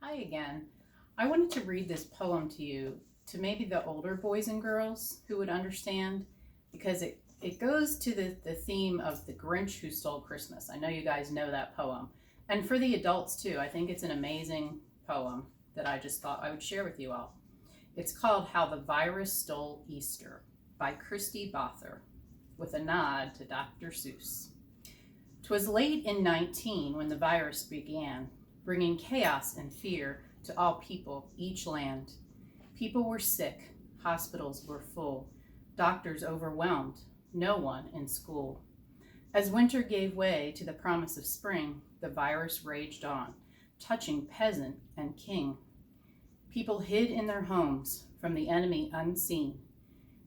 Hi again. I wanted to read this poem to you, to maybe the older boys and girls who would understand, because it goes to the theme of the Grinch Who Stole Christmas. I know you guys know that poem. And for the adults too, I think it's an amazing poem that I just thought I would share with you all. It's called How the Virus Stole Easter by Christy Bother, with a nod to Dr. Seuss. 'Twas late in 19 when the virus began, bringing chaos and fear to all people, each land. People were sick, hospitals were full, doctors overwhelmed, no one in school. As winter gave way to the promise of spring, the virus raged on, touching peasant and king. People hid in their homes from the enemy unseen.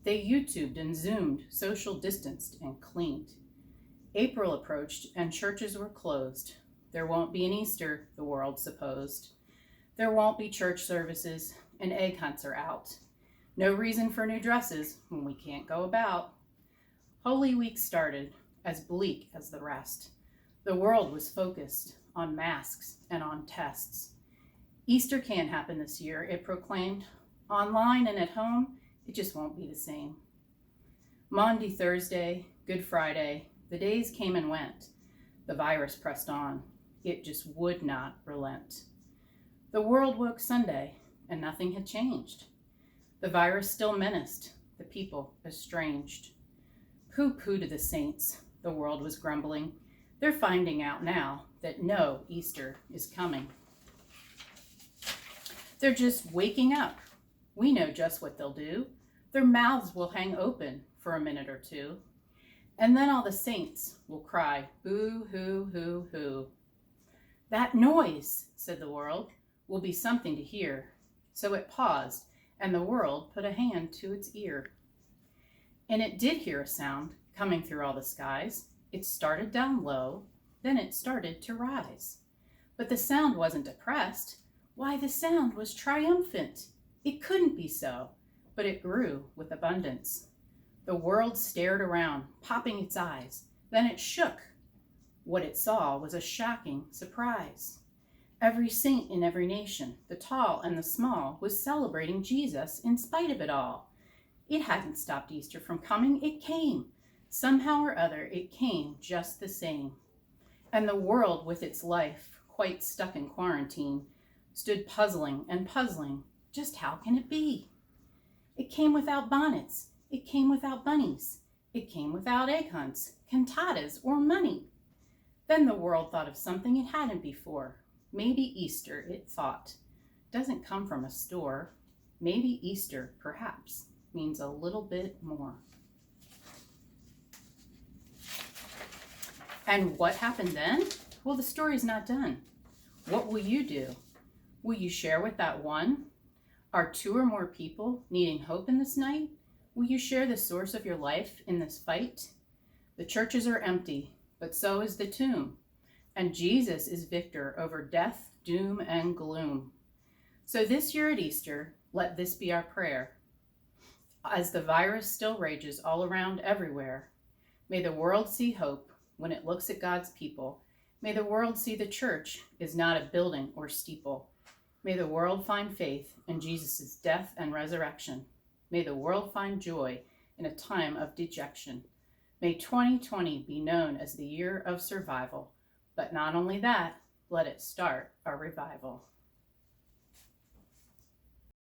They YouTubed and Zoomed, social distanced and cleaned. April approached and churches were closed. There won't be an Easter, the world supposed. There won't be church services and egg hunts are out. No reason for new dresses when we can't go about. Holy Week started, as bleak as the rest. The world was focused on masks and on tests. Easter can't happen this year, it proclaimed. Online and at home, it just won't be the same. Maundy Thursday, Good Friday, the days came and went. The virus pressed on. It just would not relent. The world woke Sunday, and nothing had changed. The virus still menaced, the people estranged. Pooh-pooh to the saints, the world was grumbling. They're finding out now that no Easter is coming. They're just waking up. We know just what they'll do. Their mouths will hang open for a minute or two. And then all the saints will cry, boo, hoo, hoo, hoo. That noise, said the world, will be something to hear. So it paused, and the world put a hand to its ear. And it did hear a sound coming through all the skies. It started down low, then it started to rise. But the sound wasn't depressed. Why, the sound was triumphant. It couldn't be so, but it grew with abundance. The world stared around, popping its eyes. Then it shook. What it saw was a shocking surprise. Every saint in every nation, the tall and the small, was celebrating Jesus in spite of it all. It hadn't stopped Easter from coming. It came. Somehow or other, it came just the same. And the world, with its life quite stuck in quarantine, stood puzzling and puzzling. Just how can it be? It came without bonnets. It came without bunnies. It came without egg hunts, cantatas, or money. Then the world thought of something it hadn't before. Maybe Easter, it thought, doesn't come from a store. Maybe Easter, perhaps, means a little bit more. And what happened then? Well, the story's not done. What will you do? Will you share with that one? Are two or more people needing hope in this night? Will you share the source of your life in this fight? The churches are empty, but so is the tomb. And Jesus is victor over death, doom, and gloom. So this year at Easter, let this be our prayer. As the virus still rages all around everywhere, may the world see hope when it looks at God's people. May the world see the church is not a building or steeple. May the world find faith in Jesus' death and resurrection. May the world find joy in a time of dejection. May 2020 be known as the year of survival. But not only that, let it start a revival.